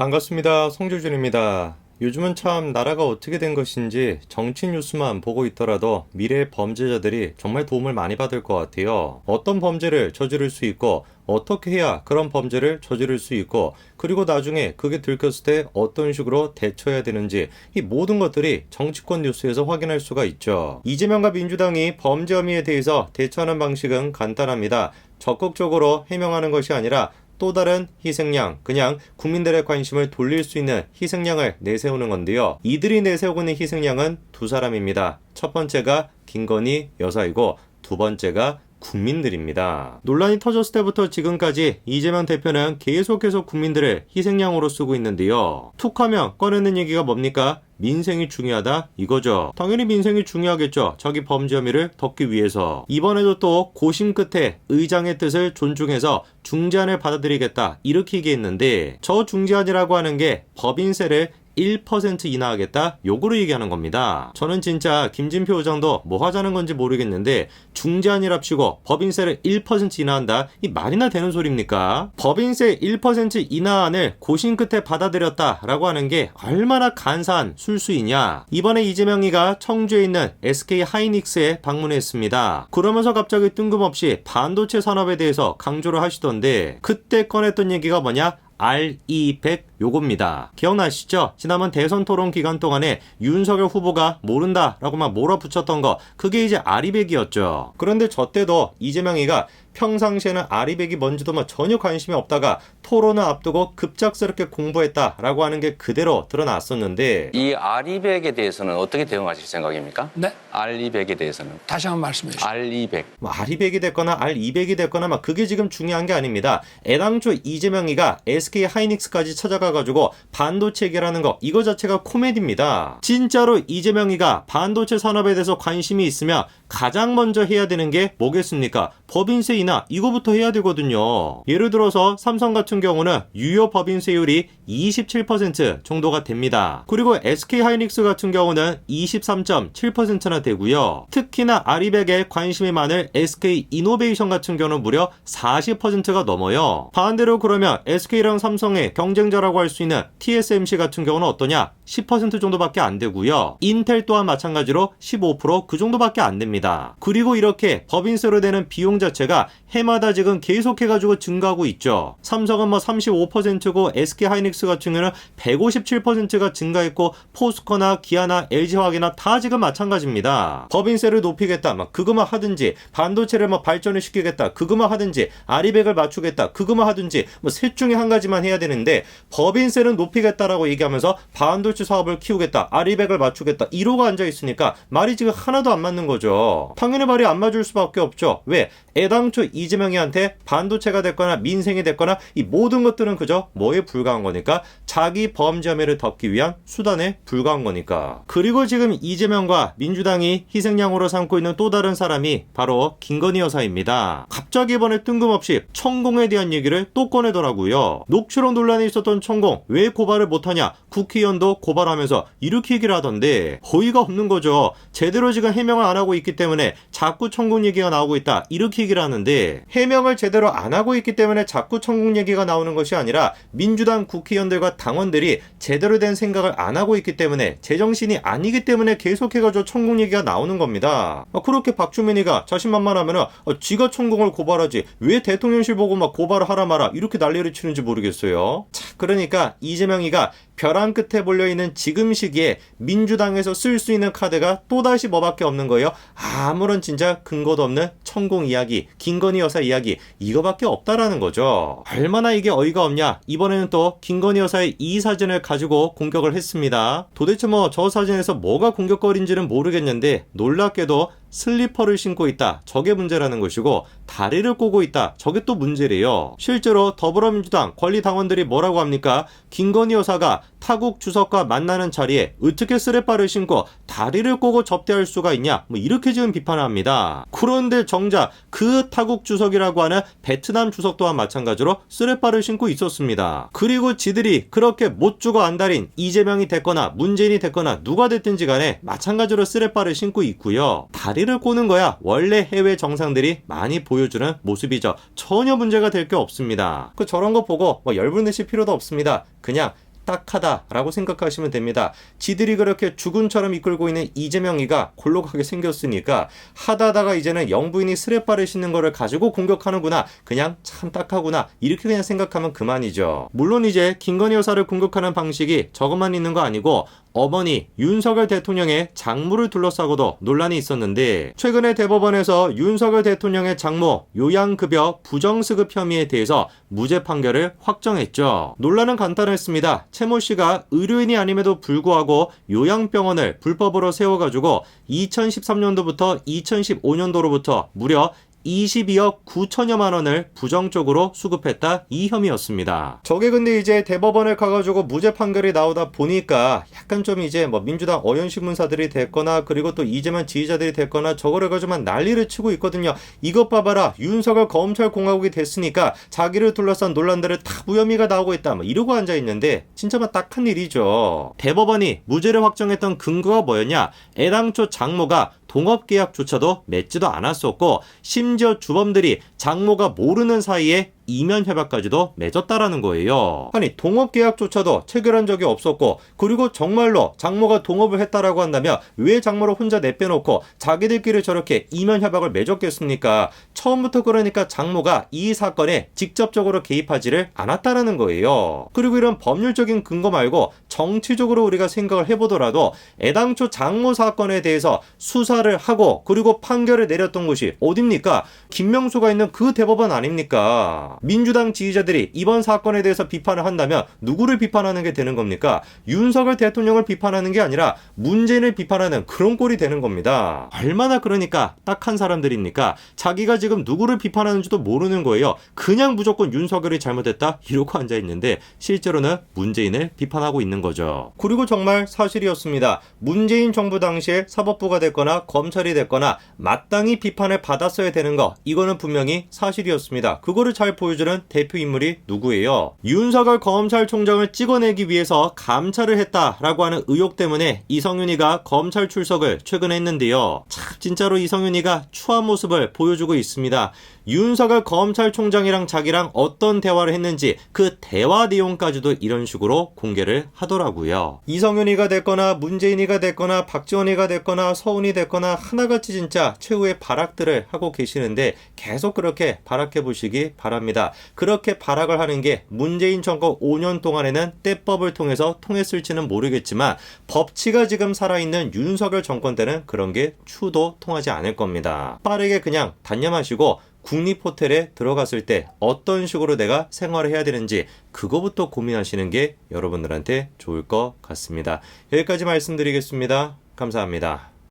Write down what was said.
반갑습니다. 송주준입니다. 요즘은 참 나라가 어떻게 된 것인지 정치 뉴스만 보고 있더라도 미래의 범죄자들이 정말 도움을 많이 받을 것 같아요. 어떤 범죄를 저지를 수 있고 어떻게 해야 그런 범죄를 저지를 수 있고 그리고 나중에 그게 들켰을 때 어떤 식으로 대처해야 되는지 이 모든 것들이 정치권 뉴스에서 확인할 수가 있죠. 이재명과 민주당이 범죄 혐의에 대해서 대처하는 방식은 간단합니다. 적극적으로 해명하는 것이 아니라 또 다른 희생양, 그냥 국민들의 관심을 돌릴 수 있는 희생양을 내세우는 건데요. 이들이 내세우고 있는 희생양은 두 사람입니다. 첫 번째가 김건희 여사이고 두 번째가 국민들입니다. 논란이 터졌을 때부터 지금까지 이재명 대표는 계속해서 국민들을 희생양으로 쓰고 있는데요. 툭하면 꺼내는 얘기가 뭡니까? 민생이 중요하다 이거죠. 당연히 민생이 중요하겠죠. 자기 범죄 혐의를 덮기 위해서. 이번에도 또 고심 끝에 의장의 뜻을 존중해서 중재안을 받아들이겠다 이렇게 얘기했는데 저 중재안이라고 하는 게 법인세를 1% 인하하겠다? 요거로 얘기하는 겁니다. 저는 진짜 김진표 의장도 뭐 하자는 건지 모르겠는데 중재안이랍시고 법인세를 1% 인하한다? 이 말이나 되는 소리입니까? 법인세 1% 인하안을 고심 끝에 받아들였다라고 하는 게 얼마나 간사한 술수이냐? 이번에 이재명이가 청주에 있는 SK 하이닉스에 방문했습니다. 그러면서 갑자기 뜬금없이 반도체 산업에 대해서 강조를 하시던데 그때 꺼냈던 얘기가 뭐냐? RE100 요겁니다. 기억나시죠? 지난번 대선 토론 기간 동안에 윤석열 후보가 모른다라고 막 몰아붙였던 거 그게 이제 RE100이었죠. 그런데 저 때도 이재명이가 평상시에는 RE100이 뭔지도 뭐 전혀 관심이 없다가 토론을 앞두고 급작스럽게 공부했다라고 하는 게 그대로 드러났었는데 이 RE100에 대해서는 어떻게 대응하실 생각입니까? 네. RE100에 대해서는 다시 한번 말씀해 주시죠. RE100 뭐 RE100이 됐거나 R200이 됐거나 막 그게 지금 중요한 게 아닙니다. 애당초 이재명이가 SK 하이닉스까지 찾아가가지고 반도체 얘기라는 거 이거 자체가 코미디입니다. 진짜로 이재명이가 반도체 산업에 대해서 관심이 있으면 가장 먼저 해야 되는 게 뭐겠습니까? 법인세 인하 이거부터 해야 되거든요. 예를 들어서 삼성 같은 경우는 유효 법인세율이 27% 정도가 됩니다. 그리고 SK 하이닉스 같은 경우는 23.7%나 되고요. 특히나 RE100에 관심이 많은 SK 이노베이션 같은 경우는 무려 40%가 넘어요. 반대로 그러면 SK랑 삼성의 경쟁자라고 할 수 있는 TSMC 같은 경우는 어떠냐? 10% 정도밖에 안 되고요. 인텔 또한 마찬가지로 15%그 정도밖에 안 됩니다. 그리고 이렇게 법인세로 되는 비용 자체가 해마다 지금 계속해가지고 증가하고 있죠. 삼성은 뭐 35%고 SK 하이닉스 같은 경우는 157%가 증가했고 포스코나 기아나 LG화학이나 다 지금 마찬가지입니다. 법인세를 높이겠다 막 그거만 하든지 반도체를 뭐 발전을 시키겠다 그거만 하든지 RE100을 맞추겠다 그거만 하든지 뭐 셋 중에 한 가지만 해야 되는데 법인세는 높이겠다라고 얘기하면서 반도체 사업을 키우겠다 RE100을 맞추겠다 이러고 앉아있으니까 말이 지금 하나도 안 맞는 거죠. 당연히 말이 안 맞을 수밖에 없죠. 왜? 애당초 이재명이한테 반도체가 됐거나 민생이 됐거나 이 모든 것들은 그저 뭐에 불과한 거니까 자기 범죄 혐의를 덮기 위한 수단에 불과한 거니까. 그리고 지금 이재명과 민주당이 희생양으로 삼고 있는 또 다른 사람이 바로 김건희 여사입니다. 갑자기 이번에 뜬금없이 천공에 대한 얘기를 또 꺼내더라고요. 녹취록 논란이 있었던 천공 왜 고발을 못하냐 국회의원도 고발하면서 이렇게 얘기를 하던데 어이가 없는 거죠. 제대로 지금 해명을 안 하고 있기 때문에 자꾸 천공 얘기가 나오고 있다 이렇게 얘기를 하는데 해명을 제대로 안 하고 있기 때문에 자꾸 천공 얘기가 나오는 것이 아니라 민주당 국회의원들과 당원들이 제대로 된 생각을 안 하고 있기 때문에 제정신이 아니기 때문에 계속해가지고 천공 얘기가 나오는 겁니다. 그렇게 박주민이가 자신만만하면은 지가 천공을 고발하지 왜 대통령실 보고 막 고발을 하라 마라 이렇게 난리를 치는지 모르겠어요. 자, 그러니까 이재명이가 벼랑 끝에 몰려있는 지금 시기에 민주당에서 쓸 수 있는 카드가 또다시 뭐밖에 없는 거예요. 아무런 진짜 근거도 없는 천공 이야기, 김건희 여사 이야기 이거밖에 없다라는 거죠. 얼마나 이게 어이가 없냐. 이번에는 또 김건희 여사의 이 사진을 가지고 공격을 했습니다. 도대체 뭐 저 사진에서 뭐가 공격거리인지는 모르겠는데 놀랍게도 슬리퍼를 신고 있다. 저게 문제라는 것이고 다리를 꼬고 있다. 저게 또 문제래요. 실제로 더불어민주당 권리당원들이 뭐라고 합니까? 김건희 여사가 타국 주석과 만나는 자리에 어떻게 쓰레빠를 신고 다리를 꼬고 접대할 수가 있냐? 뭐 이렇게 지금 비판합니다. 그런데 정작 그 타국 주석이라고 하는 베트남 주석 또한 마찬가지로 쓰레빠를 신고 있었습니다. 그리고 지들이 그렇게 못 주고 안달인 이재명이 됐거나 문재인이 됐거나 누가 됐든지 간에 마찬가지로 쓰레빠를 신고 있고요. 다리를 꼬는 거야 원래 해외 정상들이 많이 보여주는 모습이죠. 전혀 문제가 될 게 없습니다. 저런 거 보고 뭐 열불 내실 필요도 없습니다. 그냥 딱하다라고 생각하시면 됩니다. 지들이 그렇게 죽은처럼 이끌고 있는 이재명이가 골로 가게 생겼으니까 하다하다가 이제는 영부인이 스레바를 신는 거를 가지고 공격하는구나, 그냥 참 딱하구나, 이렇게 그냥 생각하면 그만이죠. 물론 이제 김건희 여사를 공격하는 방식이 저것만 있는 거 아니고 어머니 윤석열 대통령의 장모를 둘러싸고도 논란이 있었는데, 최근에 대법원에서 윤석열 대통령의 장모 요양급여 부정수급 혐의에 대해서 무죄 판결을 확정했죠. 논란은 간단했습니다. 최모 씨가 의료인이 아님에도 불구하고 요양병원을 불법으로 세워가지고 2013년도부터 2015년도로부터 무려 22억 9천여만 원을 부정적으로 수급했다, 이 혐의였습니다. 저게 근데 이제 대법원에 가가지고 무죄 판결이 나오다 보니까 약간 좀 이제 뭐 민주당 어연신문사들이 됐거나 그리고 또 이재명 지지자들이 됐거나 저거를 가지고만 난리를 치고 있거든요. 이것 봐봐라, 윤석열 검찰공화국이 됐으니까 자기를 둘러싼 논란들을 다 무혐의가 나오고 있다, 뭐 이러고 앉아있는데 진짜만 딱한 일이죠. 대법원이 무죄를 확정했던 근거가 뭐였냐, 애당초 장모가 동업계약조차도 맺지도 않았었고 심지어 주범들이 장모가 모르는 사이에 이면 협약까지도 맺었다라는 거예요. 아니, 동업계약조차도 체결한 적이 없었고, 그리고 정말로 장모가 동업을 했다라고 한다면 왜 장모를 혼자 내빼놓고 자기들끼리 저렇게 이면 협약을 맺었겠습니까? 처음부터 그러니까 장모가 이 사건에 직접적으로 개입하지를 않았다라는 거예요. 그리고 이런 법률적인 근거 말고 정치적으로 우리가 생각을 해보더라도 애당초 장모 사건에 대해서 수사를 하고 그리고 판결을 내렸던 곳이 어딥니까? 김명수가 있는 그 대법원 아닙니까? 민주당 지지자들이 이번 사건에 대해서 비판을 한다면 누구를 비판하는 게 되는 겁니까? 윤석열 대통령을 비판하는 게 아니라 문재인을 비판하는 그런 꼴이 되는 겁니다. 얼마나 그러니까 딱한 사람들입니까? 자기가 지금 누구를 비판하는지도 모르는 거예요. 그냥 무조건 윤석열이 잘못했다 이러고 앉아있는데 실제로는 문재인을 비판하고 있는 거죠. 그리고 정말 사실이었습니다. 문재인 정부 당시에 사법부가 됐거나 검찰이 됐거나 마땅히 비판을 받았어야 되는 거, 이거는 분명히 사실이었습니다. 그거를 잘 보여주는 대표 인물이 누구예요? 윤석열 검찰총장을 찍어내기 위해서 감찰을 했다라고 하는 의혹 때문에 이성윤이가 검찰 출석을 최근에 했는데요. 참 진짜로 이성윤이가 추한 모습을 보여주고 있습니다. 윤석열 검찰총장이랑 자기랑 어떤 대화를 했는지 그 대화 내용까지도 이런 식으로 공개를 하더라고요. 이성윤이가 됐거나 문재인이가 됐거나 박지원이가 됐거나 서훈이 됐거나 하나같이 진짜 최후의 발악들을 하고 계시는데 계속 그렇게 발악해 보시기 바랍니다. 그렇게 발악을 하는 게 문재인 정권 5년 동안에는 때법을 통해서 통했을지는 모르겠지만 법치가 지금 살아있는 윤석열 정권 때는 그런 게 추도 통하지 않을 겁니다. 빠르게 그냥 단념하시고 국립호텔에 들어갔을 때 어떤 식으로 내가 생활을 해야 되는지 그거부터 고민하시는 게 여러분들한테 좋을 것 같습니다. 여기까지 말씀드리겠습니다. 감사합니다.